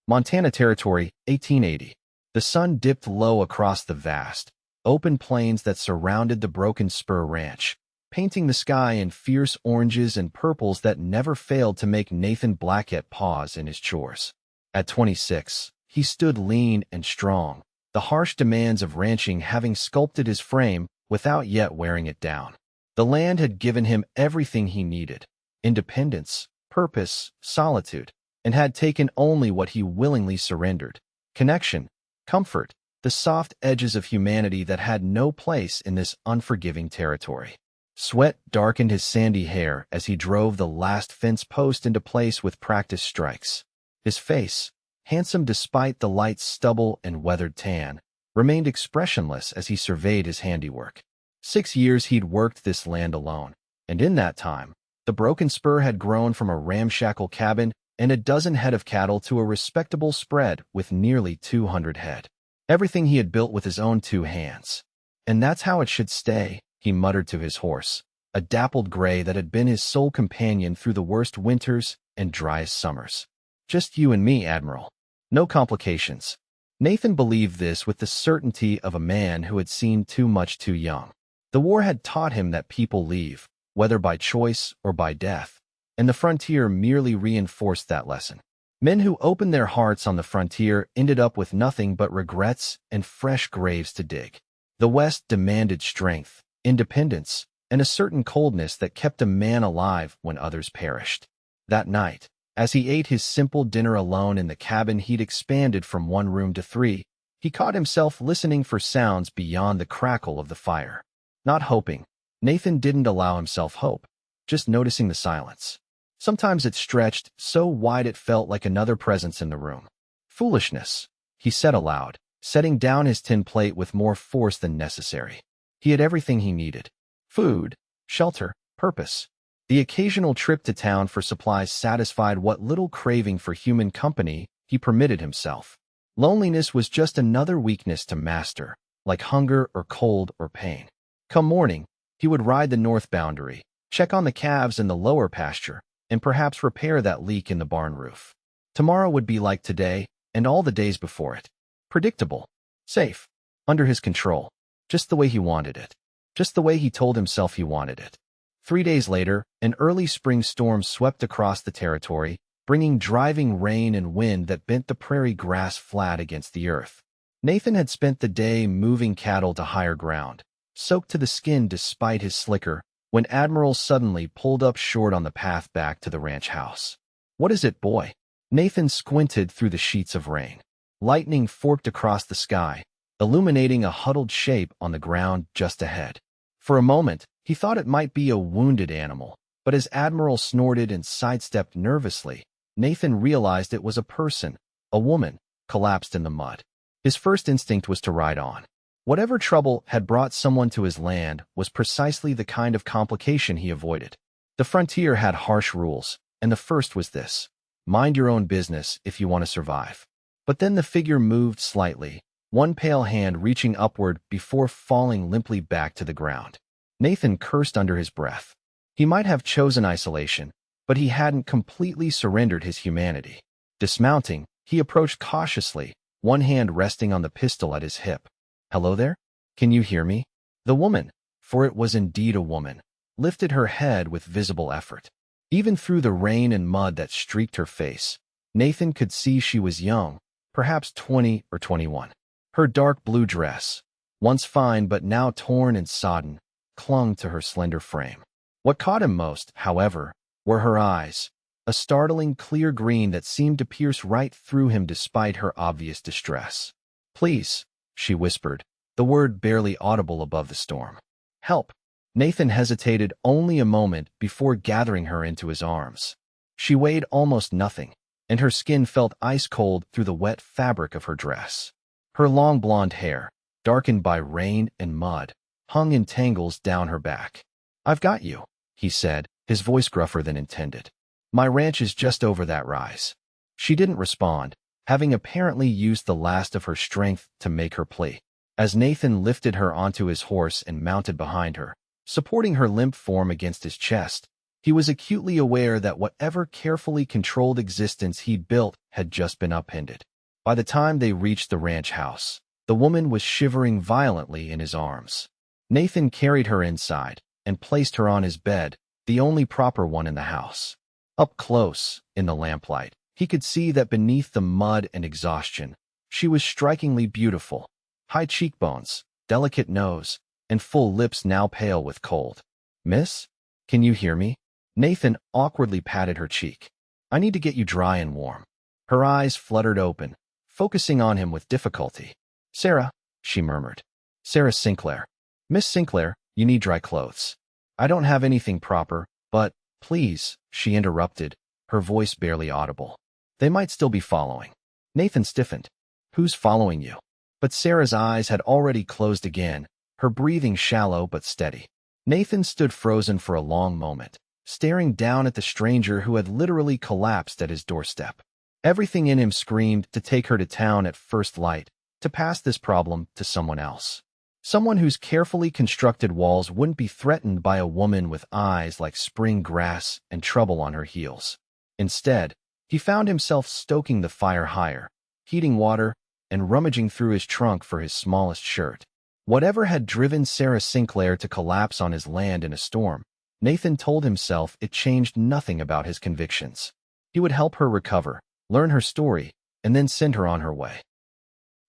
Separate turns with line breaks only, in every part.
Montana Territory, 1880. The sun dipped low across the vast, open plains that surrounded the Broken Spur Ranch, painting the sky in fierce oranges and purples that never failed to make Nathan Blackett pause in his chores. At 26, he stood lean and strong, the harsh demands of ranching having sculpted his frame without yet wearing it down. The land had given him everything he needed: independence, purpose, solitude, and had taken only what he willingly surrendered: connection, comfort, the soft edges of humanity that had no place in this unforgiving territory. Sweat darkened his sandy hair as he drove the last fence post into place with practiced strikes. His face, handsome despite the light stubble and weathered tan, remained expressionless as he surveyed his handiwork. 6 years he'd worked this land alone, and in that time, the Broken Spur had grown from a ramshackle cabin and a dozen head of cattle to a respectable spread with nearly 200 head. Everything he had built with his own 2 hands. And that's how it should stay, he muttered to his horse, a dappled gray that had been his sole companion through the worst winters and driest summers. Just you and me, Admiral. No complications. Nathan believed this with the certainty of a man who had seen too much too young. The war had taught him that people leave, whether by choice or by death, and the frontier merely reinforced that lesson. Men who opened their hearts on the frontier ended up with nothing but regrets and fresh graves to dig. The West demanded strength, independence, and a certain coldness that kept a man alive when others perished. That night, as he ate his simple dinner alone in the cabin he'd expanded from 1 room to 3, he caught himself listening for sounds beyond the crackle of the fire. Not hoping. Nathan didn't allow himself hope, just noticing the silence. Sometimes it stretched so wide it felt like another presence in the room. Foolishness, he said aloud, setting down his tin plate with more force than necessary. He had everything he needed: food, shelter, purpose. The occasional trip to town for supplies satisfied what little craving for human company he permitted himself. Loneliness was just another weakness to master, like hunger or cold or pain. Come morning, he would ride the north boundary, check on the calves in the lower pasture, and perhaps repair that leak in the barn roof. Tomorrow would be like today and all the days before it. Predictable, safe, under his control, just the way he wanted it, just the way he told himself he wanted it. 3 days later, an early spring storm swept across the territory, bringing driving rain and wind that bent the prairie grass flat against the earth. Nathan had spent the day moving cattle to higher ground, soaked to the skin despite his slicker, when Admiral suddenly pulled up short on the path back to the ranch house. "What is it, boy?" Nathan squinted through the sheets of rain. Lightning forked across the sky, illuminating a huddled shape on the ground just ahead. For a moment, he thought it might be a wounded animal, but as Admiral snorted and sidestepped nervously, Nathan realized it was a person, a woman, collapsed in the mud. His first instinct was to ride on. Whatever trouble had brought someone to his land was precisely the kind of complication he avoided. The frontier had harsh rules, and the first was this: mind your own business if you want to survive. But then the figure moved slightly, one pale hand reaching upward before falling limply back to the ground. Nathan cursed under his breath. He might have chosen isolation, but he hadn't completely surrendered his humanity. Dismounting, he approached cautiously, one hand resting on the pistol at his hip. "Hello there? Can you hear me?" The woman, for it was indeed a woman, lifted her head with visible effort. Even through the rain and mud that streaked her face, Nathan could see she was young, perhaps 20 or 21. Her dark blue dress, once fine but now torn and sodden, clung to her slender frame. What caught him most, however, were her eyes, a startling clear green that seemed to pierce right through him despite her obvious distress. "Please," she whispered, the word barely audible above the storm. "Help." Nathan hesitated only a moment before gathering her into his arms. She weighed almost nothing, and her skin felt ice-cold through the wet fabric of her dress. Her long blonde hair, darkened by rain and mud, hung in tangles down her back. "I've got you," he said, his voice gruffer than intended. "My ranch is just over that rise." She didn't respond, having apparently used the last of her strength to make her plea. As Nathan lifted her onto his horse and mounted behind her, supporting her limp form against his chest, He was acutely aware that whatever carefully controlled existence he'd built had just been upended. By the time they reached the ranch house, the woman was shivering violently in his arms. Nathan carried her inside and placed her on his bed, the only proper one in the house. Up close, in the lamplight, he could see that beneath the mud and exhaustion, she was strikingly beautiful. High cheekbones, delicate nose, and full lips now pale with cold. "Miss? Can you hear me?" Nathan awkwardly patted her cheek. "I need to get you dry and warm." Her eyes fluttered open, focusing on him with difficulty. "Sarah," she murmured. "Sarah Sinclair. Miss Sinclair, you need dry clothes." "I don't have anything proper, but, please," she interrupted, her voice barely audible. "They might still be following." Nathan stiffened. "Who's following you?" But Sarah's eyes had already closed again, her breathing shallow but steady. Nathan stood frozen for a long moment, staring down at the stranger who had literally collapsed at his doorstep. Everything in him screamed to take her to town at first light, to pass this problem to someone else. Someone whose carefully constructed walls wouldn't be threatened by a woman with eyes like spring grass and trouble on her heels. Instead, he found himself stoking the fire higher, heating water, and rummaging through his trunk for his smallest shirt. Whatever had driven Sarah Sinclair to collapse on his land in a storm, Nathan told himself it changed nothing about his convictions. He would help her recover, learn her story, and then send her on her way.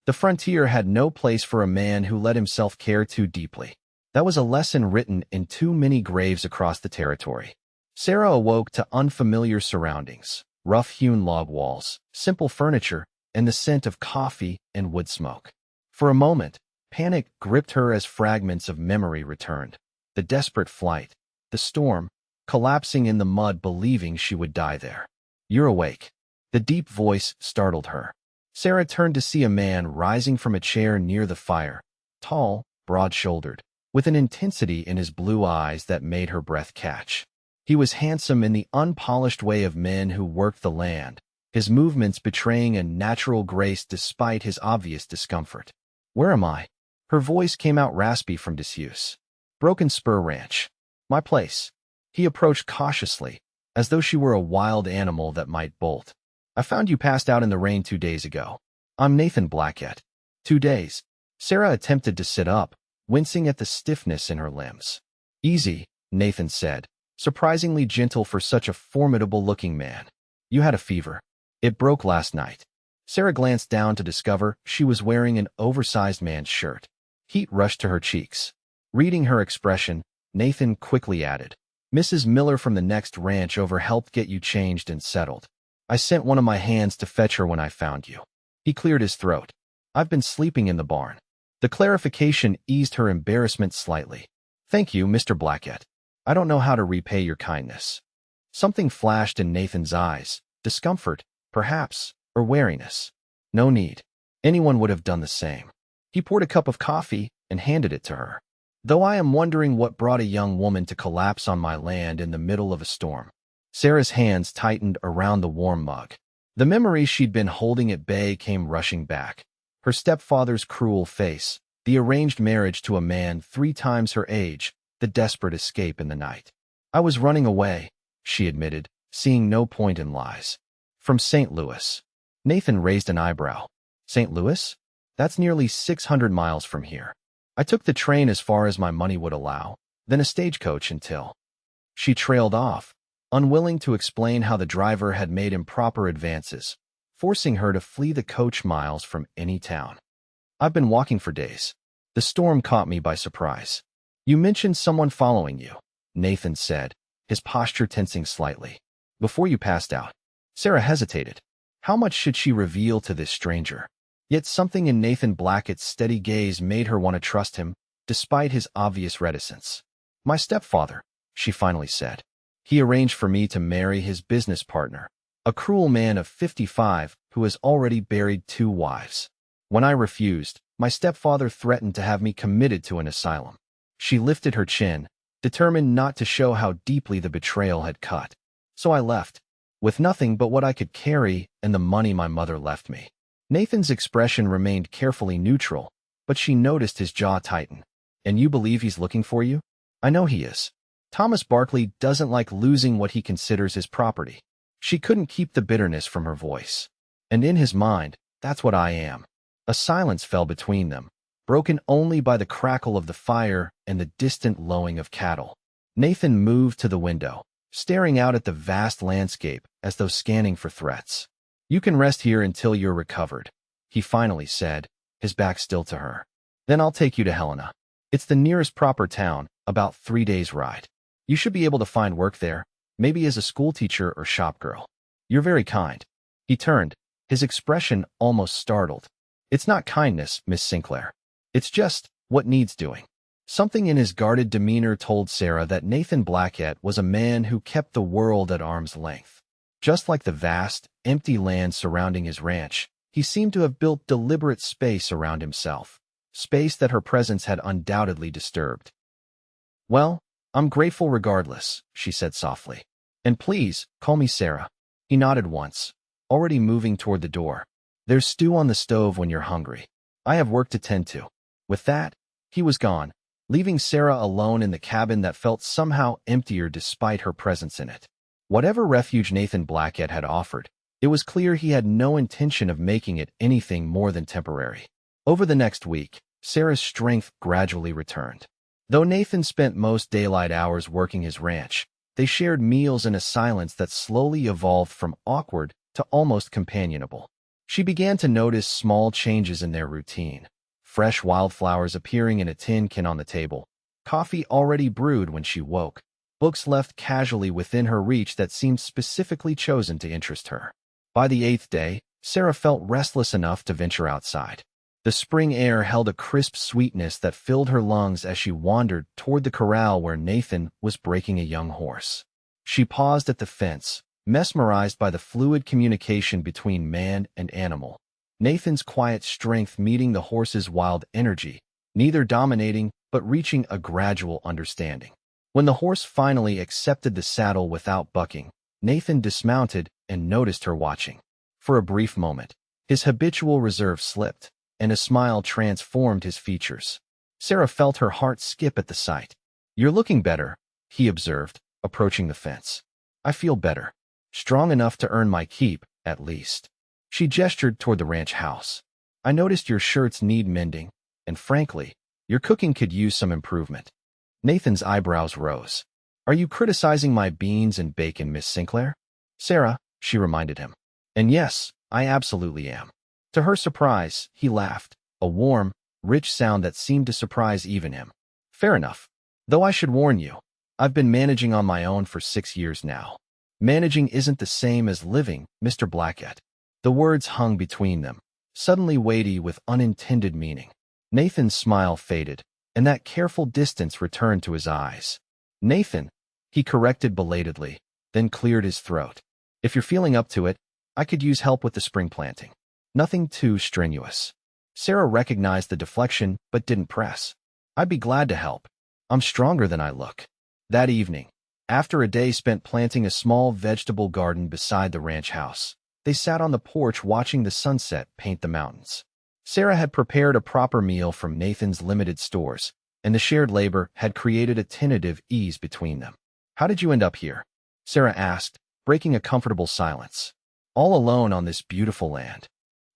The frontier had no place for a man who let himself care too deeply. That was a lesson written in too many graves across the territory. Sarah awoke to unfamiliar surroundings, rough-hewn log walls, simple furniture, and the scent of coffee and wood smoke. For a moment, panic gripped her as fragments of memory returned. The desperate flight, the storm, collapsing in the mud believing she would die there. "You're awake." The deep voice startled her. Sarah turned to see a man rising from a chair near the fire, tall, broad-shouldered, with an intensity in his blue eyes that made her breath catch. He was handsome in the unpolished way of men who worked the land, his movements betraying a natural grace despite his obvious discomfort. "Where am I?" Her voice came out raspy from disuse. "Broken Spur Ranch. My place." He approached cautiously, as though she were a wild animal that might bolt. "I found you passed out in the rain 2 days ago. I'm Nathan Blackett." 2 days. Sarah attempted to sit up, wincing at the stiffness in her limbs. "Easy," Nathan said, surprisingly gentle for such a formidable-looking man. "You had a fever. It broke last night." Sarah glanced down to discover she was wearing an oversized man's shirt. Heat rushed to her cheeks. Reading her expression, Nathan quickly added, "Mrs. Miller from the next ranch over helped get you changed and settled. I sent one of my hands to fetch her when I found you." He cleared his throat. "I've been sleeping in the barn." The clarification eased her embarrassment slightly. "Thank you, Mr. Blackett. I don't know how to repay your kindness." Something flashed in Nathan's eyes, discomfort, perhaps, or wariness. "No need. Anyone would have done the same." He poured a cup of coffee and handed it to her. "Though I am wondering what brought a young woman to collapse on my land in the middle of a storm." Sarah's hands tightened around the warm mug. The memories she'd been holding at bay came rushing back. Her stepfather's cruel face, the arranged marriage to a man 3 times her age, the desperate escape in the night. "I was running away," she admitted, seeing no point in lies. "From St. Louis." Nathan raised an eyebrow. "St. Louis? That's nearly 600 miles from here. I took the train as far as my money would allow, then a stagecoach until—" She trailed off, unwilling to explain how the driver had made improper advances, forcing her to flee the coach miles from any town. "I've been walking for days. The storm caught me by surprise." "You mentioned someone following you," Nathan said, his posture tensing slightly. "Before you passed out." Sarah hesitated. How much should she reveal to this stranger? Yet something in Nathan Blackett's steady gaze made her want to trust him, despite his obvious reticence. "My stepfather," she finally said. "He arranged for me to marry his business partner, a cruel man of 55 who has already buried 2 wives. When I refused, my stepfather threatened to have me committed to an asylum." She lifted her chin, determined not to show how deeply the betrayal had cut. "So I left, with nothing but what I could carry and the money my mother left me." Nathan's expression remained carefully neutral, but she noticed his jaw tighten. "And you believe he's looking for you?" "I know he is." Thomas Barkley doesn't like losing what he considers his property. She couldn't keep the bitterness from her voice. And in his mind, that's what I am. A silence fell between them, broken only by the crackle of the fire and the distant lowing of cattle. Nathan moved to the window, staring out at the vast landscape as though scanning for threats. "You can rest here until you're recovered," he finally said, his back still to her. "Then I'll take you to Helena. It's the nearest proper town, about 3 days' ride. You should be able to find work there, maybe as a schoolteacher or shopgirl. You're very kind." He turned, his expression almost startled. "It's not kindness, Miss Sinclair. It's just what needs doing." Something in his guarded demeanor told Sarah that Nathan Blackett was a man who kept the world at arm's length. Just like the vast, empty land surrounding his ranch, he seemed to have built deliberate space around himself, space that her presence had undoubtedly disturbed. "Well, I'm grateful regardless," she said softly. "And please, call me Sarah." He nodded once, already moving toward the door. "There's stew on the stove when you're hungry. I have work to tend to." With that, he was gone, leaving Sarah alone in the cabin that felt somehow emptier despite her presence in it. Whatever refuge Nathan Blackett had offered, it was clear he had no intention of making it anything more than temporary. Over the next week, Sarah's strength gradually returned. Though Nathan spent most daylight hours working his ranch, they shared meals in a silence that slowly evolved from awkward to almost companionable. She began to notice small changes in their routine. Fresh wildflowers appearing in a tin can on the table, coffee already brewed when she woke, books left casually within her reach that seemed specifically chosen to interest her. By the 8th day, Sarah felt restless enough to venture outside. The spring air held a crisp sweetness that filled her lungs as she wandered toward the corral where Nathan was breaking a young horse. She paused at the fence, mesmerized by the fluid communication between man and animal. Nathan's quiet strength meeting the horse's wild energy, neither dominating but reaching a gradual understanding. When the horse finally accepted the saddle without bucking, Nathan dismounted and noticed her watching. For a brief moment, his habitual reserve slipped, and a smile transformed his features. Sarah felt her heart skip at the sight. "You're looking better," he observed, approaching the fence. "I feel better. Strong enough to earn my keep, at least." She gestured toward the ranch house. "I noticed your shirts need mending, and frankly, your cooking could use some improvement." Nathan's eyebrows rose. "Are you criticizing my beans and bacon, Miss Sinclair?" "Sarah," she reminded him. "And yes, I absolutely am." To her surprise, he laughed, a warm, rich sound that seemed to surprise even him. "Fair enough. Though I should warn you, I've been managing on my own for 6 years now. Managing isn't the same as living, Mr. Blackett." The words hung between them, suddenly weighty with unintended meaning. Nathan's smile faded, and that careful distance returned to his eyes. "Nathan," he corrected belatedly, then cleared his throat. "If you're feeling up to it, I could use help with the spring planting. Nothing too strenuous." Sarah recognized the deflection but didn't press. "I'd be glad to help. I'm stronger than I look." That evening, after a day spent planting a small vegetable garden beside the ranch house, they sat on the porch watching the sunset paint the mountains. Sarah had prepared a proper meal from Nathan's limited stores, and the shared labor had created a tentative ease between them. "How did you end up here?" Sarah asked, breaking a comfortable silence. "All alone on this beautiful land."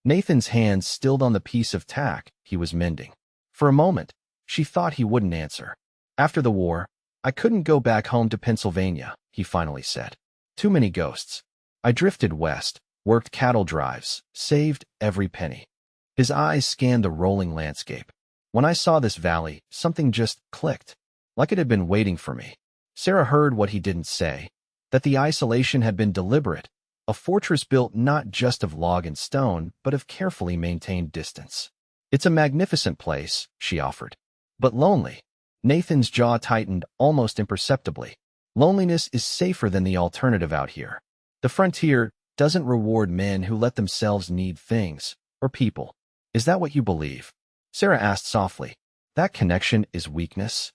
Nathan's hands stilled on the piece of tack he was mending. For a moment, she thought he wouldn't answer. "After the war, I couldn't go back home to Pennsylvania," he finally said. "Too many ghosts. I drifted west, worked cattle drives, saved every penny." His eyes scanned the rolling landscape. "When I saw this valley, something just clicked, like it had been waiting for me." Sarah heard what he didn't say, that the isolation had been deliberate, a fortress built not just of log and stone, but of carefully maintained distance. "It's a magnificent place," she offered. "But lonely." Nathan's jaw tightened almost imperceptibly. "Loneliness is safer than the alternative out here. The frontier doesn't reward men who let themselves need things, or people." "Is that what you believe?" Sarah asked softly. "That connection is weakness?"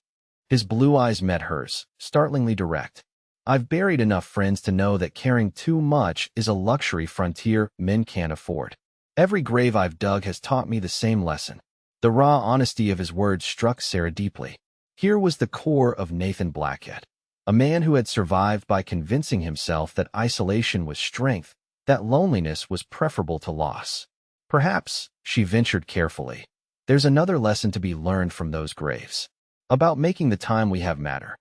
His blue eyes met hers, startlingly direct. "I've buried enough friends to know that caring too much is a luxury frontier men can't afford. Every grave I've dug has taught me the same lesson." The raw honesty of his words struck Sarah deeply. Here was the core of Nathan Blackett. A man who had survived by convincing himself that isolation was strength, that loneliness was preferable to loss. Perhaps, she ventured carefully, there's another lesson to be learned from those graves. About making the time we have matter.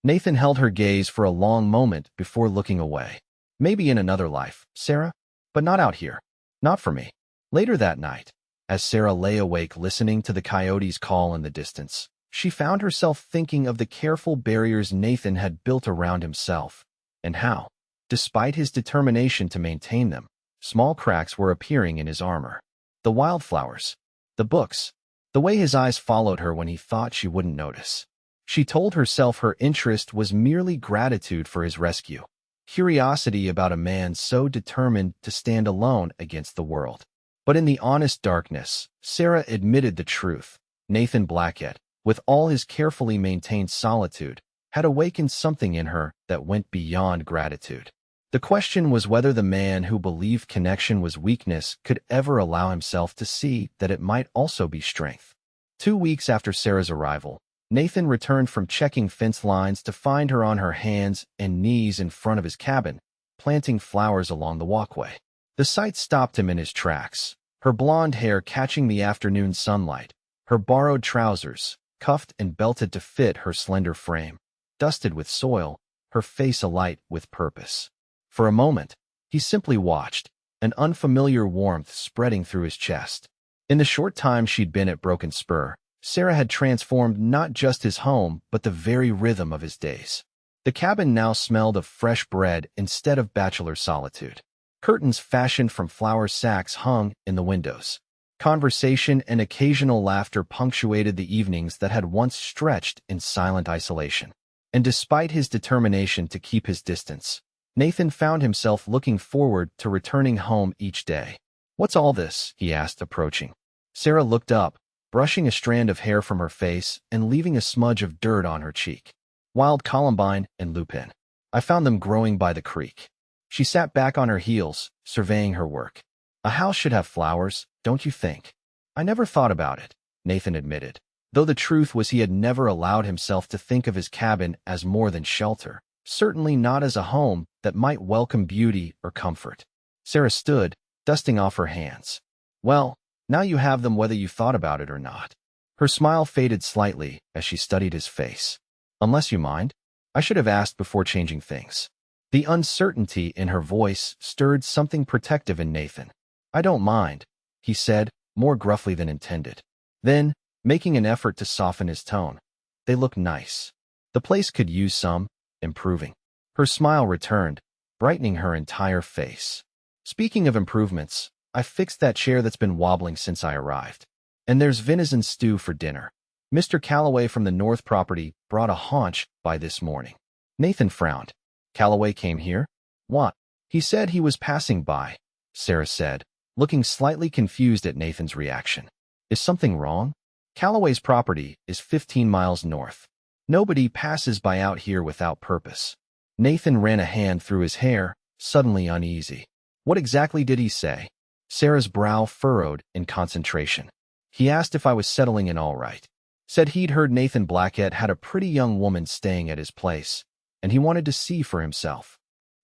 Nathan held her gaze for a long moment before looking away. Maybe in another life, Sarah, but not out here. Not for me. Later that night, as Sarah lay awake listening to the coyotes' call in the distance, she found herself thinking of the careful barriers Nathan had built around himself, and how, despite his determination to maintain them, small cracks were appearing in his armor. The wildflowers, the books, the way his eyes followed her when he thought she wouldn't notice. She told herself her interest was merely gratitude for his rescue, curiosity about a man so determined to stand alone against the world. But in the honest darkness, Sarah admitted the truth. Nathan Blackett, with all his carefully maintained solitude, had awakened something in her that went beyond gratitude. The question was whether the man who believed connection was weakness could ever allow himself to see that it might also be strength. 2 weeks after Sarah's arrival, Nathan returned from checking fence lines to find her on her hands and knees in front of his cabin, planting flowers along the walkway. The sight stopped him in his tracks, her blonde hair catching the afternoon sunlight, her borrowed trousers, cuffed and belted to fit her slender frame, dusted with soil, her face alight with purpose. For a moment, he simply watched, an unfamiliar warmth spreading through his chest. In the short time she'd been at Broken Spur, Sarah had transformed not just his home but the very rhythm of his days. The cabin now smelled of fresh bread instead of bachelor solitude. Curtains fashioned from flour sacks hung in the windows. Conversation and occasional laughter punctuated the evenings that had once stretched in silent isolation. And despite his determination to keep his distance, Nathan found himself looking forward to returning home each day. "What's all this?" he asked, approaching. Sarah looked up, brushing a strand of hair from her face and leaving a smudge of dirt on her cheek. "Wild columbine and lupin. I found them growing by the creek." She sat back on her heels, surveying her work. "A house should have flowers, don't you think?" "I never thought about it," Nathan admitted, though the truth was he had never allowed himself to think of his cabin as more than shelter, certainly not as a home that might welcome beauty or comfort. Sarah stood, dusting off her hands. "Well, now you have them whether you thought about it or not." Her smile faded slightly as she studied his face. "Unless you mind, I should have asked before changing things." The uncertainty in her voice stirred something protective in Nathan. "I don't mind," he said, more gruffly than intended. Then, making an effort to soften his tone, "They look nice. The place could use some improving." Her smile returned, brightening her entire face. "Speaking of improvements, I fixed that chair that's been wobbling since I arrived. And there's venison stew for dinner. Mr. Calloway from the North property brought a haunch by this morning." Nathan frowned. "Calloway came here? What?" "He said he was passing by," Sarah said, looking slightly confused at Nathan's reaction. "Is something wrong? Calloway's property is 15 miles north. Nobody passes by out here without purpose." Nathan ran a hand through his hair, suddenly uneasy. "What exactly did he say?" Sarah's brow furrowed in concentration. "He asked if I was settling in all right. Said he'd heard Nathan Blackett had a pretty young woman staying at his place, and he wanted to see for himself."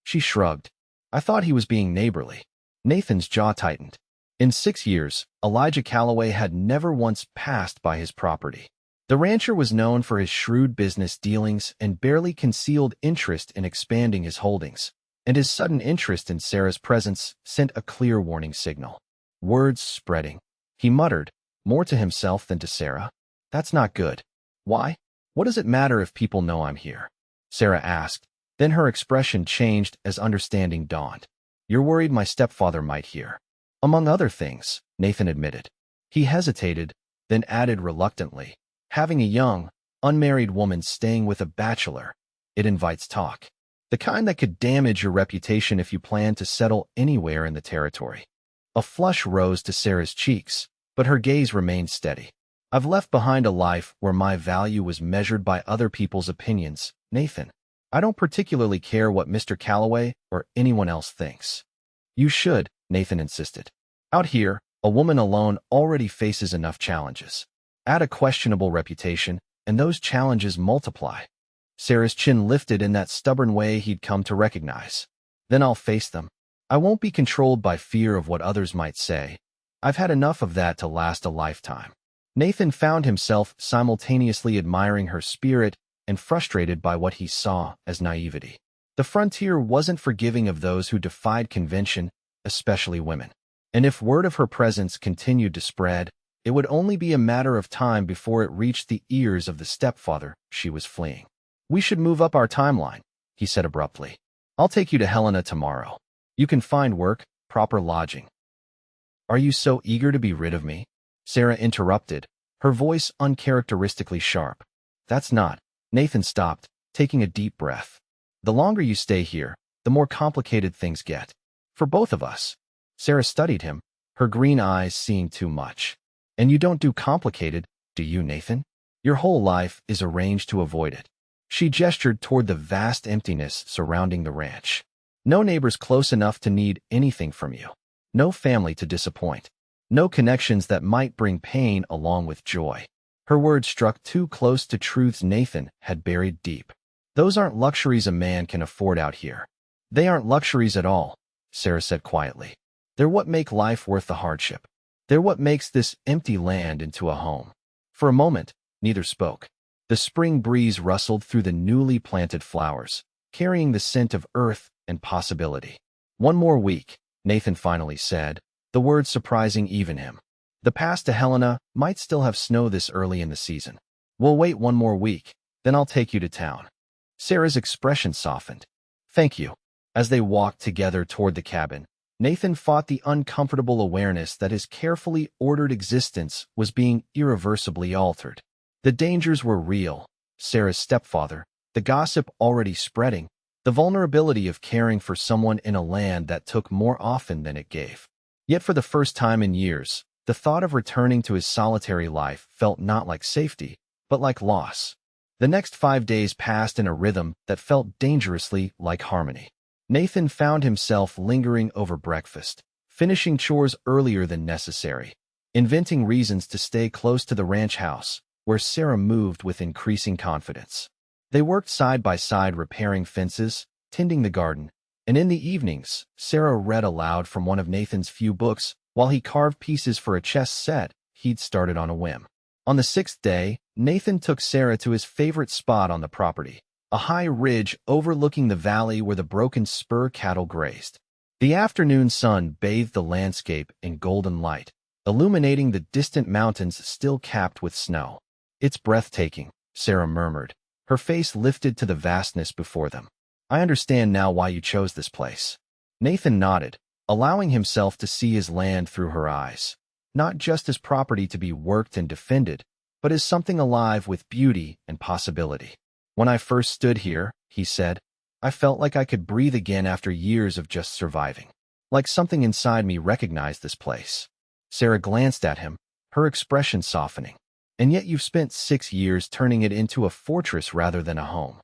She shrugged. "I thought he was being neighborly." Nathan's jaw tightened. In 6 years, Elijah Calloway had never once passed by his property. The rancher was known for his shrewd business dealings and barely concealed interest in expanding his holdings, and his sudden interest in Sarah's presence sent a clear warning signal. Words spreading. He muttered, more to himself than to Sarah, "That's not good." "Why? What does it matter if people know I'm here?" Sarah asked. Then her expression changed as understanding dawned. "You're worried my stepfather might hear." "Among other things," Nathan admitted. He hesitated, then added reluctantly, "Having a young, unmarried woman staying with a bachelor, it invites talk. The kind that could damage your reputation if you plan to settle anywhere in the territory." A flush rose to Sarah's cheeks, but her gaze remained steady. "I've left behind a life where my value was measured by other people's opinions, Nathan. I don't particularly care what Mr. Calloway or anyone else thinks." "You should," Nathan insisted. "Out here, a woman alone already faces enough challenges. Add a questionable reputation, and those challenges multiply." Sarah's chin lifted in that stubborn way he'd come to recognize. Then I'll face them. I won't be controlled by fear of what others might say. I've had enough of that to last a lifetime. Nathan found himself simultaneously admiring her spirit and frustrated by what he saw as naivety. The frontier wasn't forgiving of those who defied convention, especially women. And if word of her presence continued to spread, it would only be a matter of time before it reached the ears of the stepfather she was fleeing. We should move up our timeline, he said abruptly. I'll take you to Helena tomorrow. You can find work, proper lodging. Are you so eager to be rid of me? Sarah interrupted, her voice uncharacteristically sharp. That's not. Nathan stopped, taking a deep breath. The longer you stay here, the more complicated things get. For both of us. Sarah studied him, her green eyes seeing too much. And you don't do complicated, do you, Nathan? Your whole life is arranged to avoid it. She gestured toward the vast emptiness surrounding the ranch. No neighbors close enough to need anything from you. No family to disappoint. No connections that might bring pain along with joy. Her words struck too close to truths Nathan had buried deep. Those aren't luxuries a man can afford out here. They aren't luxuries at all, Sarah said quietly. They're what make life worth the hardship. They're what makes this empty land into a home. For a moment, neither spoke. The spring breeze rustled through the newly planted flowers, carrying the scent of earth and possibility. One more week, Nathan finally said, the words surprising even him. The pass to Helena might still have snow this early in the season. We'll wait one more week, then I'll take you to town. Sarah's expression softened. Thank you. As they walked together toward the cabin, Nathan fought the uncomfortable awareness that his carefully ordered existence was being irreversibly altered. The dangers were real. Sarah's stepfather, the gossip already spreading, the vulnerability of caring for someone in a land that took more often than it gave. Yet for the first time in years, the thought of returning to his solitary life felt not like safety, but like loss. The next 5 days passed in a rhythm that felt dangerously like harmony. Nathan found himself lingering over breakfast, finishing chores earlier than necessary, inventing reasons to stay close to the ranch house, where Sarah moved with increasing confidence. They worked side by side repairing fences, tending the garden, and in the evenings, Sarah read aloud from one of Nathan's few books while he carved pieces for a chess set he'd started on a whim. On the 6th day, Nathan took Sarah to his favorite spot on the property, a high ridge overlooking the valley where the Broken Spur cattle grazed. The afternoon sun bathed the landscape in golden light, illuminating the distant mountains still capped with snow. It's breathtaking, Sarah murmured, her face lifted to the vastness before them. I understand now why you chose this place. Nathan nodded, allowing himself to see his land through her eyes, not just as property to be worked and defended, but as something alive with beauty and possibility. When I first stood here, he said, I felt like I could breathe again after years of just surviving. Like something inside me recognized this place. Sarah glanced at him, her expression softening. And yet you've spent 6 years turning it into a fortress rather than a home.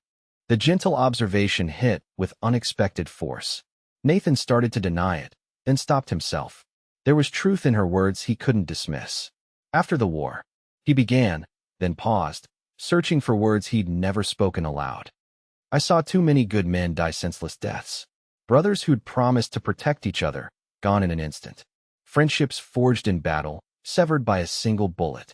The gentle observation hit with unexpected force. Nathan started to deny it, then stopped himself. There was truth in her words he couldn't dismiss. After the war, he began, then paused, searching for words he'd never spoken aloud. I saw too many good men die senseless deaths. Brothers who'd promised to protect each other, gone in an instant. Friendships forged in battle, severed by a single bullet.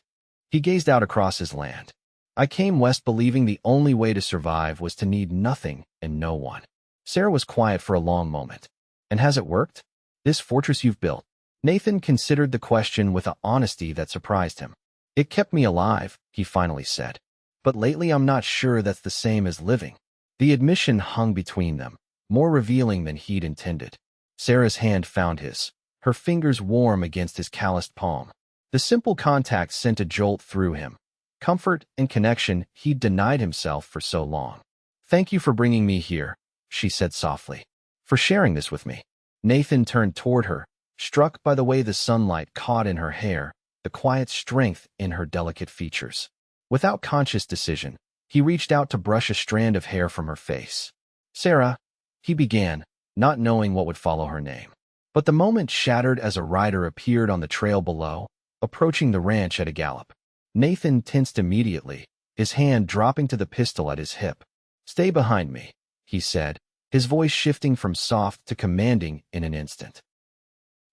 He gazed out across his land. I came west believing the only way to survive was to need nothing and no one. Sarah was quiet for a long moment. And has it worked? This fortress you've built? Nathan considered the question with an honesty that surprised him. It kept me alive, he finally said. But lately I'm not sure that's the same as living. The admission hung between them, more revealing than he'd intended. Sarah's hand found his, her fingers warm against his calloused palm. The simple contact sent a jolt through him. Comfort and connection he'd denied himself for so long. Thank you for bringing me here, she said softly. For sharing this with me. Nathan turned toward her, struck by the way the sunlight caught in her hair, the quiet strength in her delicate features. Without conscious decision, he reached out to brush a strand of hair from her face. Sarah, he began, not knowing what would follow her name. But the moment shattered as a rider appeared on the trail below, approaching the ranch at a gallop. Nathan tensed immediately, his hand dropping to the pistol at his hip. "Stay behind me," he said, his voice shifting from soft to commanding in an instant.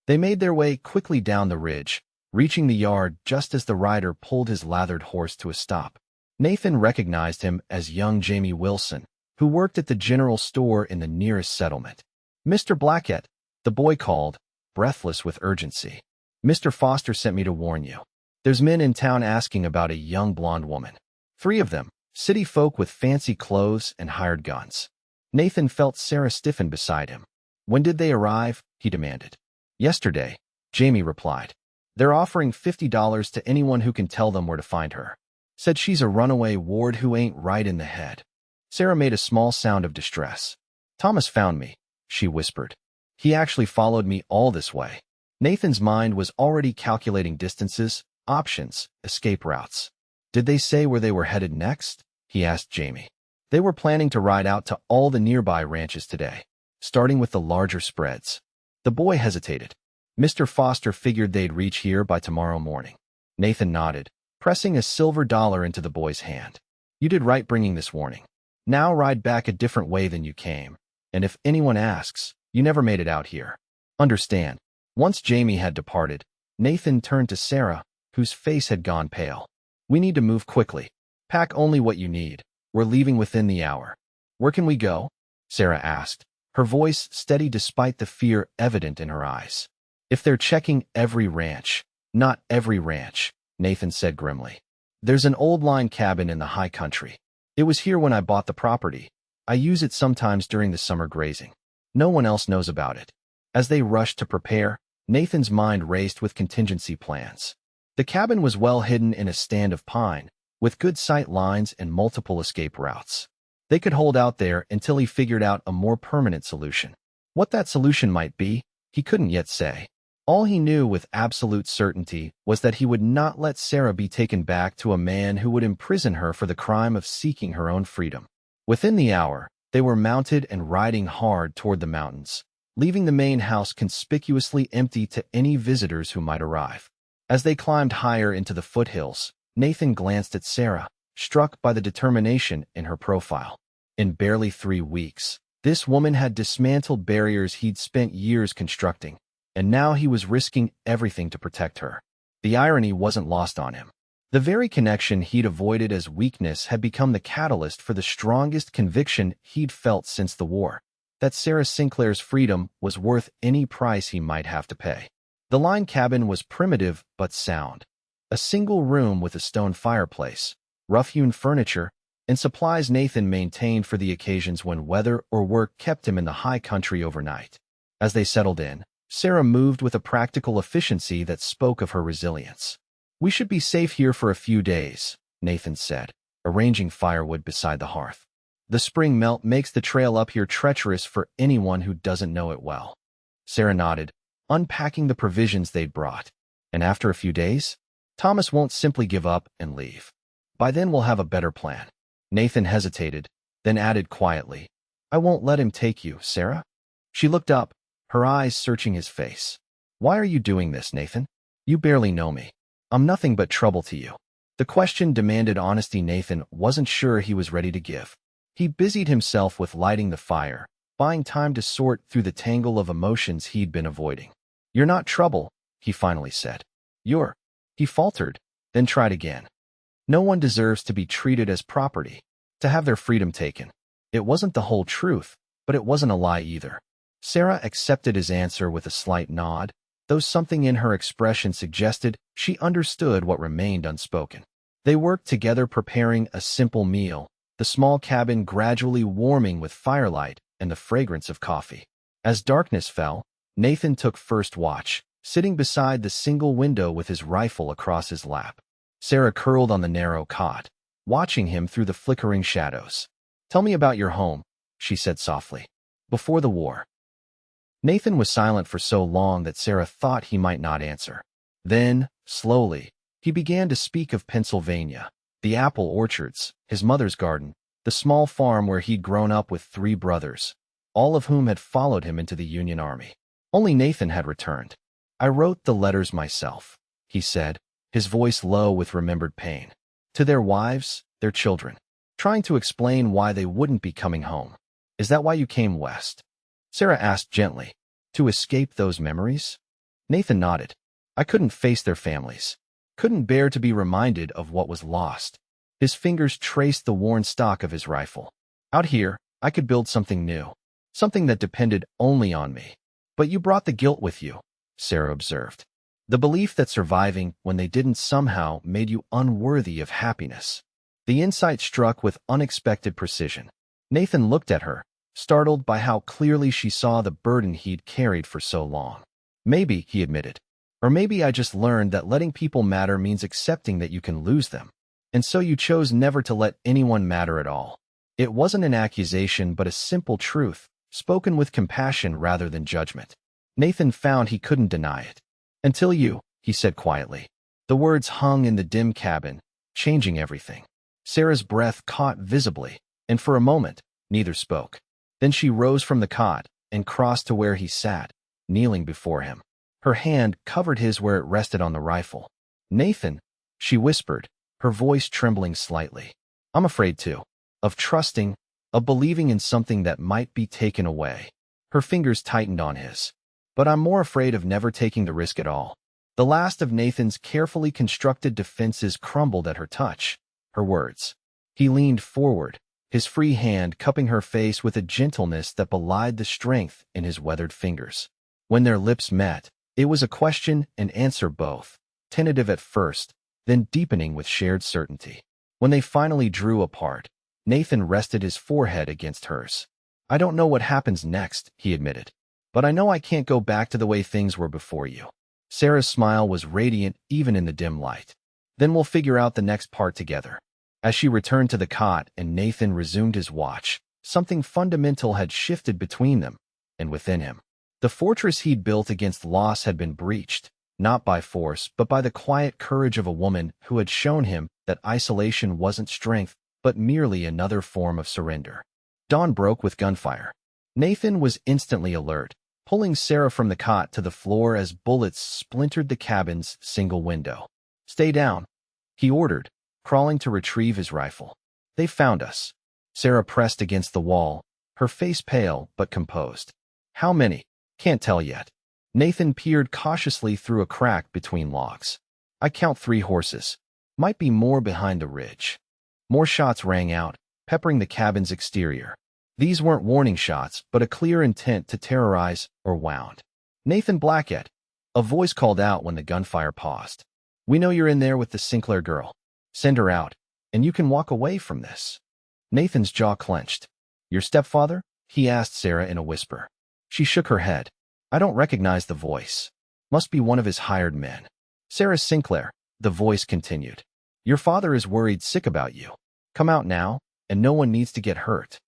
They made their way quickly down the ridge, reaching the yard just as the rider pulled his lathered horse to a stop. Nathan recognized him as young Jamie Wilson, who worked at the general store in the nearest settlement. "Mr. Blackett," the boy called, breathless with urgency. "Mr. Foster sent me to warn you. There's men in town asking about a young blonde woman. 3 of them, city folk with fancy clothes and hired guns." Nathan felt Sarah stiffen beside him. "When did they arrive?" he demanded. "Yesterday," Jamie replied. "They're offering $50 to anyone who can tell them where to find her. Said she's a runaway ward who ain't right in the head." Sarah made a small sound of distress. "Thomas found me," she whispered. "He actually followed me all this way." Nathan's mind was already calculating distances, options, escape routes. "Did they say where they were headed next?" he asked Jamie. "They were planning to ride out to all the nearby ranches today, starting with the larger spreads." The boy hesitated. "Mr. Foster figured they'd reach here by tomorrow morning." Nathan nodded, pressing a silver dollar into the boy's hand. "You did right bringing this warning. Now ride back a different way than you came, and if anyone asks, you never made it out here. Understand?" Once Jamie had departed, Nathan turned to Sarah, whose face had gone pale. "We need to move quickly. Pack only what you need. We're leaving within the hour." "Where can we go?" Sarah asked, her voice steady despite the fear evident in her eyes. "If they're checking every ranch." "Not every ranch," Nathan said grimly. "There's an old line cabin in the high country. It was here when I bought the property. I use it sometimes during the summer grazing. No one else knows about it." As they rushed to prepare, Nathan's mind raced with contingency plans. The cabin was well hidden in a stand of pine, with good sight lines and multiple escape routes. They could hold out there until he figured out a more permanent solution. What that solution might be, he couldn't yet say. All he knew with absolute certainty was that he would not let Sarah be taken back to a man who would imprison her for the crime of seeking her own freedom. Within the hour, they were mounted and riding hard toward the mountains, leaving the main house conspicuously empty to any visitors who might arrive. As they climbed higher into the foothills, Nathan glanced at Sarah, struck by the determination in her profile. In barely 3 weeks, this woman had dismantled barriers he'd spent years constructing, and now he was risking everything to protect her. The irony wasn't lost on him. The very connection he'd avoided as weakness had become the catalyst for the strongest conviction he'd felt since the war, that Sarah Sinclair's freedom was worth any price he might have to pay. The line cabin was primitive but sound. A single room with a stone fireplace, rough-hewn furniture, and supplies Nathan maintained for the occasions when weather or work kept him in the high country overnight. As they settled in, Sarah moved with a practical efficiency that spoke of her resilience. "We should be safe here for a few days," Nathan said, arranging firewood beside the hearth. "The spring melt makes the trail up here treacherous for anyone who doesn't know it well." Sarah nodded, unpacking the provisions they'd brought. "And after a few days, Thomas won't simply give up and leave. By then we'll have a better plan." Nathan hesitated, then added quietly, "I won't let him take you, Sarah." She looked up, her eyes searching his face. "Why are you doing this, Nathan? You barely know me. I'm nothing but trouble to you." The question demanded honesty Nathan wasn't sure he was ready to give. He busied himself with lighting the fire, buying time to sort through the tangle of emotions he'd been avoiding. "You're not trouble," he finally said. "You're—" He faltered, then tried again. "No one deserves to be treated as property, to have their freedom taken." It wasn't the whole truth, but it wasn't a lie either. Sarah accepted his answer with a slight nod, though something in her expression suggested she understood what remained unspoken. They worked together preparing a simple meal, the small cabin gradually warming with firelight and the fragrance of coffee. As darkness fell, Nathan took first watch, sitting beside the single window with his rifle across his lap. Sarah curled on the narrow cot, watching him through the flickering shadows. "Tell me about your home," she said softly. "Before the war." Nathan was silent for so long that Sarah thought he might not answer. Then, slowly, he began to speak of Pennsylvania, the apple orchards, his mother's garden, the small farm where he'd grown up with 3 brothers, all of whom had followed him into the Union Army. Only Nathan had returned. "I wrote the letters myself," he said, his voice low with remembered pain. "To their wives, their children. trying to explain why they wouldn't be coming home. Is that why you came west? Sarah asked gently. To escape those memories? Nathan nodded. I couldn't face their families. Couldn't bear to be reminded of what was lost. His fingers traced the worn stock of his rifle. Out here, I could build something new. Something that depended only on me. But you brought the guilt with you, Sarah observed. The belief that surviving when they didn't somehow made you unworthy of happiness. The insight struck with unexpected precision. Nathan looked at her, startled by how clearly she saw the burden he'd carried for so long. Maybe, he admitted. Or maybe I just learned that letting people matter means accepting that you can lose them. And so you chose never to let anyone matter at all. It wasn't an accusation but a simple truth, spoken with compassion rather than judgment. Nathan found he couldn't deny it. Until you, he said quietly. The words hung in the dim cabin, changing everything. Sarah's breath caught visibly, and for a moment, neither spoke. Then she rose from the cot and crossed to where he sat, kneeling before him. Her hand covered his where it rested on the rifle. Nathan, she whispered, her voice trembling slightly. I'm afraid too. Of trusting, of believing in something that might be taken away. Her fingers tightened on his. But I'm more afraid of never taking the risk at all. The last of Nathan's carefully constructed defenses crumbled at her touch. Her words. He leaned forward, his free hand cupping her face with a gentleness that belied the strength in his weathered fingers. When their lips met, it was a question and answer both, tentative at first, then deepening with shared certainty. When they finally drew apart, Nathan rested his forehead against hers. I don't know what happens next, he admitted. But I know I can't go back to the way things were before you. Sarah's smile was radiant even in the dim light. Then we'll figure out the next part together. As she returned to the cot and Nathan resumed his watch, something fundamental had shifted between them and within him. The fortress he'd built against loss had been breached, not by force but by the quiet courage of a woman who had shown him that isolation wasn't strength but merely another form of surrender. Dawn broke with gunfire. Nathan was instantly alert, pulling Sarah from the cot to the floor as bullets splintered the cabin's single window. Stay down, he ordered, crawling to retrieve his rifle. They found us. Sarah pressed against the wall, her face pale but composed. How many? Can't tell yet. Nathan peered cautiously through a crack between logs. I count 3 horses. Might be more behind the ridge. More shots rang out, peppering the cabin's exterior. These weren't warning shots, but a clear intent to terrorize or wound. Nathan Blackett. A voice called out when the gunfire paused. We know you're in there with the Sinclair girl. Send her out, and you can walk away from this. Nathan's jaw clenched. Your stepfather? He asked Sarah in a whisper. She shook her head. I don't recognize the voice. Must be one of his hired men. Sarah Sinclair, the voice continued. Your father is worried sick about you. Come out now, and no one needs to get hurt.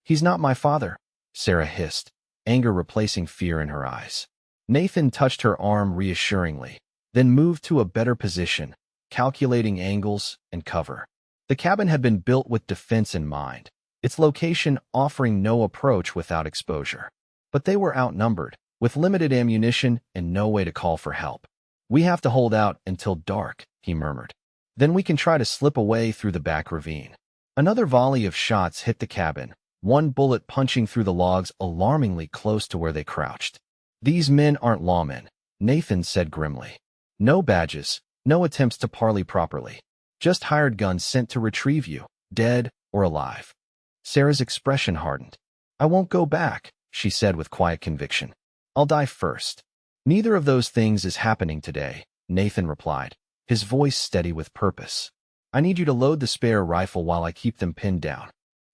He's not my father, Sarah hissed, anger replacing fear in her eyes. Nathan touched her arm reassuringly, then moved to a better position, calculating angles and cover. The cabin had been built with defense in mind, its location offering no approach without exposure. But they were outnumbered, with limited ammunition and no way to call for help. We have to hold out until dark, he murmured. Then we can try to slip away through the back ravine. Another volley of shots hit the cabin, one bullet punching through the logs alarmingly close to where they crouched. These men aren't lawmen, Nathan said grimly. No badges, no attempts to parley properly. Just hired guns sent to retrieve you, dead or alive. Sarah's expression hardened. I won't go back, she said with quiet conviction. I'll die first. Neither of those things is happening today, Nathan replied, his voice steady with purpose. I need you to load the spare rifle while I keep them pinned down.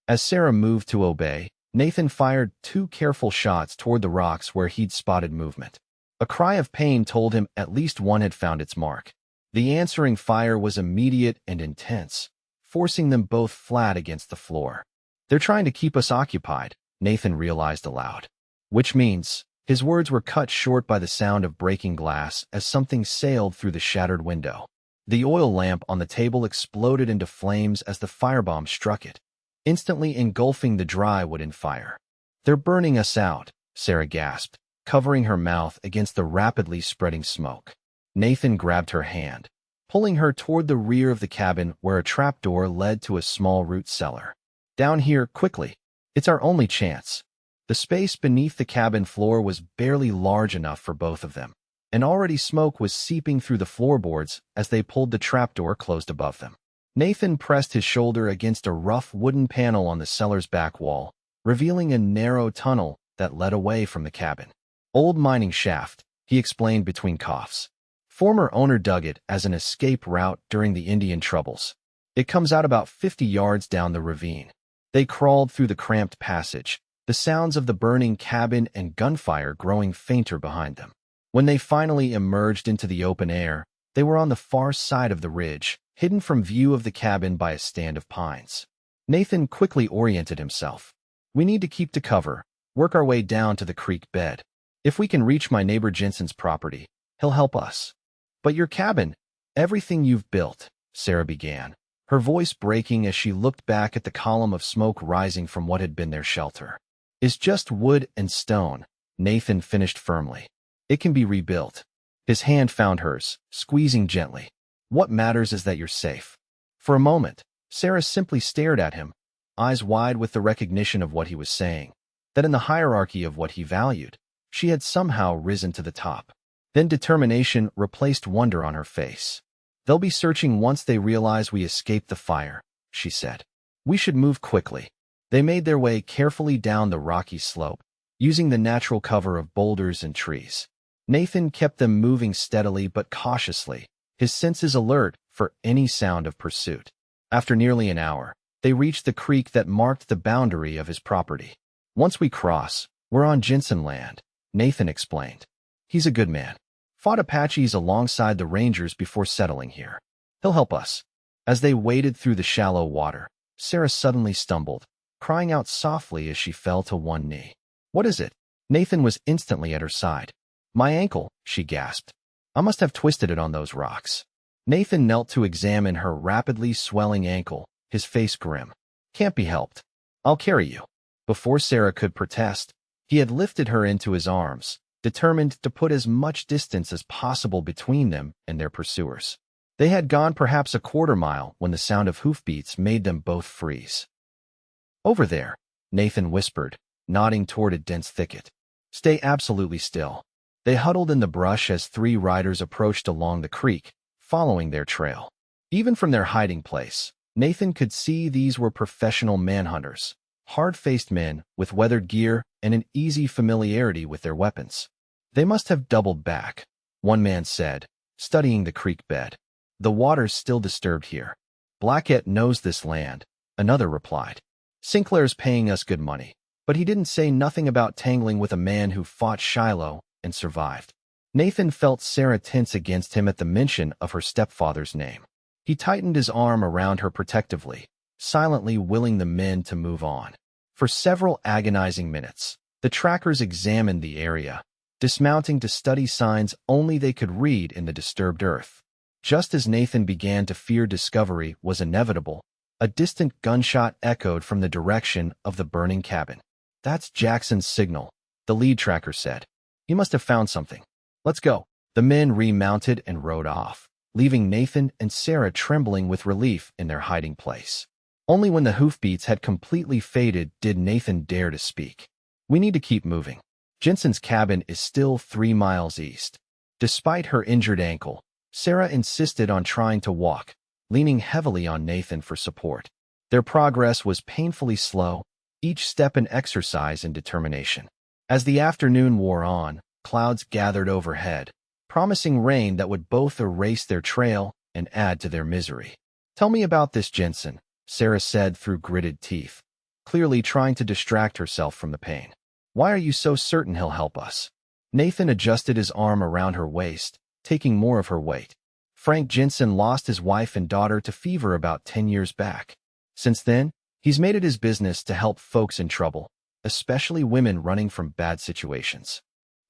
As Sarah moved to obey, Nathan fired 2 careful shots toward the rocks where he'd spotted movement. A cry of pain told him at least one had found its mark. The answering fire was immediate and intense, forcing them both flat against the floor. They're trying to keep us occupied, Nathan realized aloud. Which means, his words were cut short by the sound of breaking glass as something sailed through the shattered window. The oil lamp on the table exploded into flames as the firebomb struck it, instantly engulfing the dry wood in fire. They're burning us out, Sarah gasped, covering her mouth against the rapidly spreading smoke. Nathan grabbed her hand. pulling her toward the rear of the cabin where a trapdoor led to a small root cellar. "Down here, quickly. It's our only chance." The space beneath the cabin floor was barely large enough for both of them, and already smoke was seeping through the floorboards as they pulled the trapdoor closed above them. Nathan pressed his shoulder against a rough wooden panel on the cellar's back wall, revealing a narrow tunnel that led away from the cabin. "Old mining shaft," he explained between coughs. "Former owner dug it as an escape route during the Indian Troubles. It comes out about 50 yards down the ravine." They crawled through the cramped passage, the sounds of the burning cabin and gunfire growing fainter behind them. When they finally emerged into the open air, they were on the far side of the ridge, hidden from view of the cabin by a stand of pines. Nathan quickly oriented himself. "We need to keep to cover, work our way down to the creek bed. If we can reach my neighbor Jensen's property, he'll help us." "But your cabin, everything you've built," Sarah began, her voice breaking as she looked back at the column of smoke rising from what had been their shelter. "Is just wood and stone," Nathan finished firmly. "It can be rebuilt." His hand found hers, squeezing gently. "What matters is that you're safe." For a moment, Sarah simply stared at him, eyes wide with the recognition of what he was saying, that in the hierarchy of what he valued, she had somehow risen to the top. Then determination replaced wonder on her face. "They'll be searching once they realize we escaped the fire," she said. "We should move quickly." They made their way carefully down the rocky slope, using the natural cover of boulders and trees. Nathan kept them moving steadily but cautiously, his senses alert for any sound of pursuit. After nearly an hour, they reached the creek that marked the boundary of his property. "Once we cross, we're on Jensen land," Nathan explained. "He's a good man. Fought Apaches alongside the Rangers before settling here. He'll help us." As they waded through the shallow water, Sarah suddenly stumbled, crying out softly as she fell to one knee. "What is it?" Nathan was instantly at her side. "My ankle," she gasped. "I must have twisted it on those rocks." Nathan knelt to examine her rapidly swelling ankle, his face grim. "Can't be helped. I'll carry you." Before Sarah could protest, he had lifted her into his arms, determined to put as much distance as possible between them and their pursuers. They had gone perhaps a quarter mile when the sound of hoofbeats made them both freeze. "Over there," Nathan whispered, nodding toward a dense thicket. "Stay absolutely still." They huddled in the brush as three riders approached along the creek, following their trail. Even from their hiding place, Nathan could see these were professional manhunters, hard-faced men with weathered gear and an easy familiarity with their weapons. "They must have doubled back," one man said, studying the creek bed. "The water's still disturbed here." "Blackett knows this land," another replied. "Sinclair's paying us good money, but he didn't say nothing about tangling with a man who fought Shiloh and survived." Nathan felt Sarah tense against him at the mention of her stepfather's name. He tightened his arm around her protectively, silently willing the men to move on. For several agonizing minutes, the trackers examined the area, dismounting to study signs only they could read in the disturbed earth. Just as Nathan began to fear discovery was inevitable, a distant gunshot echoed from the direction of the burning cabin. "That's Jackson's signal," the lead tracker said. "He must have found something. Let's go." The men remounted and rode off, leaving Nathan and Sarah trembling with relief in their hiding place. Only when the hoofbeats had completely faded did Nathan dare to speak. "We need to keep moving. Jensen's cabin is still 3 miles east." Despite her injured ankle, Sarah insisted on trying to walk, leaning heavily on Nathan for support. Their progress was painfully slow, each step an exercise in determination. As the afternoon wore on, clouds gathered overhead, promising rain that would both erase their trail and add to their misery. "Tell me about this Jensen," Sarah said through gritted teeth, clearly trying to distract herself from the pain. "Why are you so certain he'll help us?" Nathan adjusted his arm around her waist, taking more of her weight. "Frank Jensen lost his wife and daughter to fever about 10 years back. Since then, he's made it his business to help folks in trouble, especially women running from bad situations."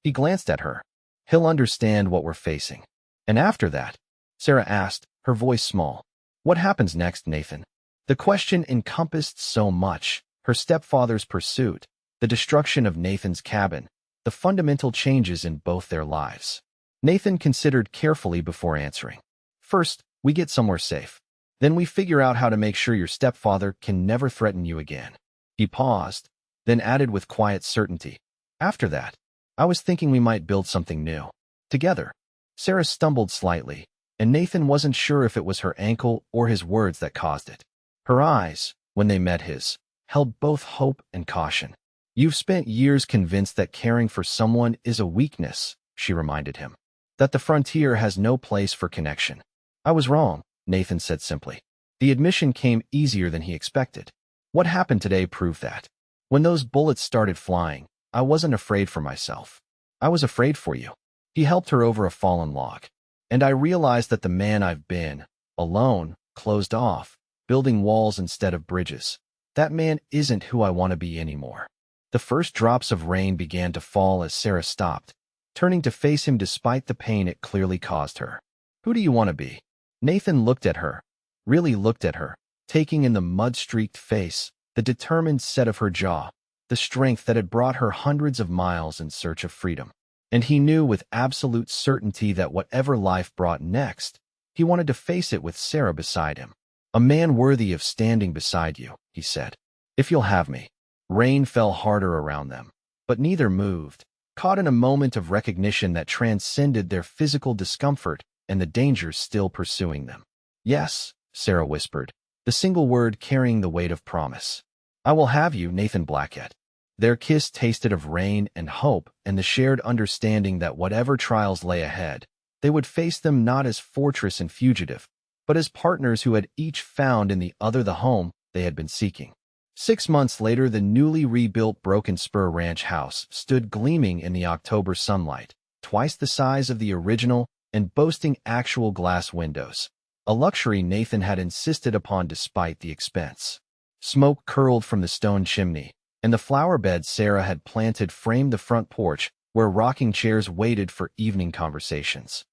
He glanced at her. "He'll understand what we're facing." "And after that?" Sarah asked, her voice small. "What happens next, Nathan?" The question encompassed so much: her stepfather's pursuit, the destruction of Nathan's cabin, the fundamental changes in both their lives. Nathan considered carefully before answering. "First, We get somewhere safe. Then we figure out how to make sure your stepfather can never threaten you again." He paused, then added with quiet certainty, "After that, I was thinking we might build something new. Together." Sarah stumbled slightly, and Nathan wasn't sure if it was her ankle or his words that caused it. Her eyes, when they met his, held both hope and caution. "You've spent years convinced that caring for someone is a weakness," she reminded him. "That the frontier has no place for connection." "I was wrong," Nathan said simply. The admission came easier than he expected. "What happened today proved that. When those bullets started flying, I wasn't afraid for myself. I was afraid for you." He helped her over a fallen log. "And I realized that the man I've been, alone, closed off, building walls instead of bridges, that man isn't who I want to be anymore." The first drops of rain began to fall as Sarah stopped, turning to face him despite the pain it clearly caused her. "Who do you want to be?" Nathan looked at her, really looked at her, taking in the mud-streaked face, the determined set of her jaw, the strength that had brought her hundreds of miles in search of freedom. And he knew with absolute certainty that whatever life brought next, he wanted to face it with Sarah beside him. "A man worthy of standing beside you," he said. "If you'll have me." Rain fell harder around them, but neither moved, caught in a moment of recognition that transcended their physical discomfort and the dangers still pursuing them. "Yes," Sarah whispered, the single word carrying the weight of promise. "I will have you, Nathan Blackett." Their kiss tasted of rain and hope and the shared understanding that whatever trials lay ahead, they would face them not as fortress and fugitive, but as partners who had each found in the other the home they had been seeking. 6 months later, the newly rebuilt Broken Spur Ranch house stood gleaming in the October sunlight, twice the size of the original and boasting actual glass windows, a luxury Nathan had insisted upon despite the expense. Smoke curled from the stone chimney, and the flower bed Sarah had planted framed the front porch where rocking chairs waited for evening conversations.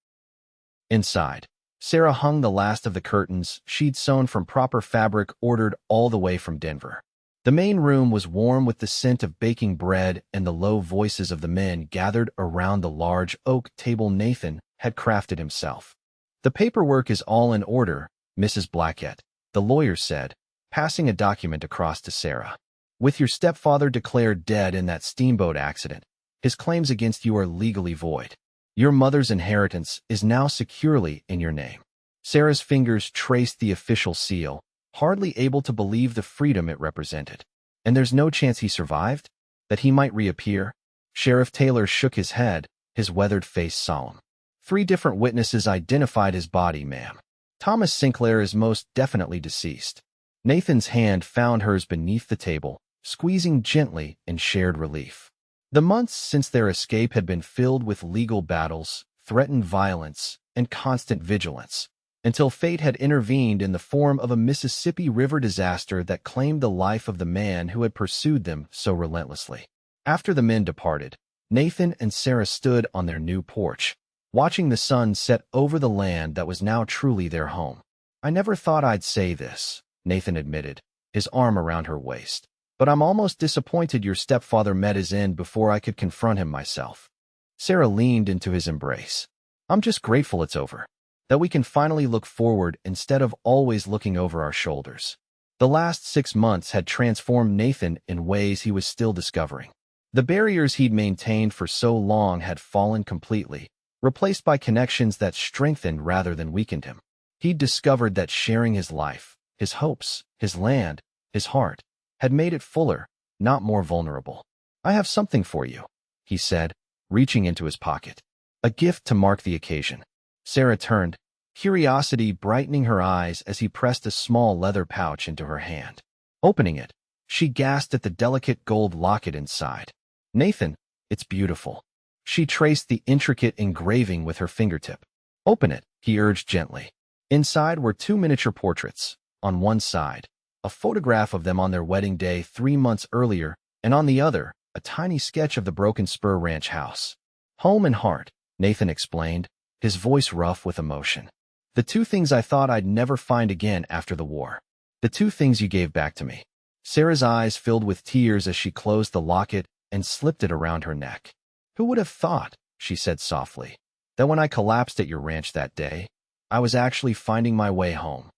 Inside, Sarah hung the last of the curtains she'd sewn from proper fabric ordered all the way from Denver. The main room was warm with the scent of baking bread and the low voices of the men gathered around the large oak table Nathan had crafted himself. "The paperwork is all in order, Mrs. Blackett," the lawyer said, passing a document across to Sarah. "With your stepfather declared dead in that steamboat accident, his claims against you are legally void. Your mother's inheritance is now securely in your name." Sarah's fingers traced the official seal, hardly able to believe the freedom it represented. "And there's no chance he survived? That he might reappear?" Sheriff Taylor shook his head, his weathered face solemn. "3 different witnesses identified his body, ma'am. Thomas Sinclair is most definitely deceased." Nathan's hand found hers beneath the table, squeezing gently in shared relief. The months since their escape had been filled with legal battles, threatened violence, and constant vigilance, until fate had intervened in the form of a Mississippi River disaster that claimed the life of the man who had pursued them so relentlessly. After the men departed, Nathan and Sarah stood on their new porch, watching the sun set over the land that was now truly their home. "I never thought I'd say this," Nathan admitted, his arm around her waist. "But I'm almost disappointed your stepfather met his end before I could confront him myself." Sarah leaned into his embrace. "I'm just grateful it's over. That we can finally look forward instead of always looking over our shoulders." The last 6 months had transformed Nathan in ways he was still discovering. The barriers he'd maintained for so long had fallen completely, replaced by connections that strengthened rather than weakened him. He'd discovered that sharing his life, his hopes, his land, his heart, had made it fuller, not more vulnerable. "I have something for you," he said, reaching into his pocket. A gift to mark the occasion. Sarah turned, curiosity brightening her eyes as he pressed a small leather pouch into her hand. Opening it, she gasped at the delicate gold locket inside. "Nathan, it's beautiful." She traced the intricate engraving with her fingertip. "Open it," he urged gently. Inside were 2 miniature portraits. On one side, a photograph of them on their wedding day 3 months earlier, and on the other, a tiny sketch of the Broken Spur Ranch house. "Home and heart," Nathan explained, his voice rough with emotion. "The 2 things I thought I'd never find again after the war. The 2 things you gave back to me." Sarah's eyes filled with tears as she closed the locket and slipped it around her neck. "Who would have thought," she said softly, "that when I collapsed at your ranch that day, I was actually finding my way home."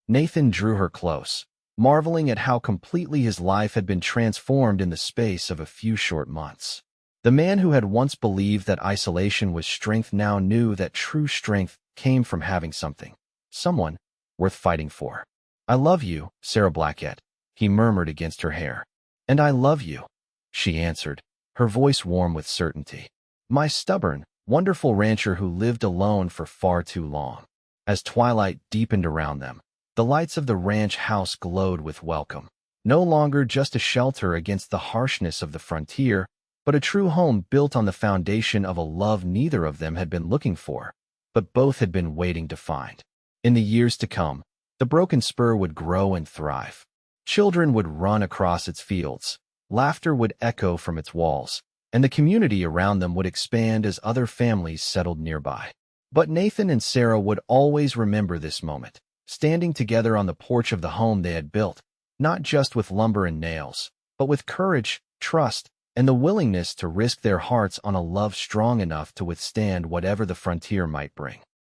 Nathan drew her close, marveling at how completely his life had been transformed in the space of a few short months. The man who had once believed that isolation was strength now knew that true strength came from having someone, worth fighting for. "I love you, Sarah Blackett," he murmured against her hair. "And I love you," she answered, her voice warm with certainty. "My stubborn, wonderful rancher who lived alone for far too long." As twilight deepened around them, the lights of the ranch house glowed with welcome. No longer just a shelter against the harshness of the frontier, but a true home built on the foundation of a love neither of them had been looking for, but both had been waiting to find. In the years to come, the Broken Spur would grow and thrive. Children would run across its fields, laughter would echo from its walls, and the community around them would expand as other families settled nearby. But Nathan and Sarah would always remember this moment, standing together on the porch of the home they had built, not just with lumber and nails, but with courage, trust, and the willingness to risk their hearts on a love strong enough to withstand whatever the frontier might bring.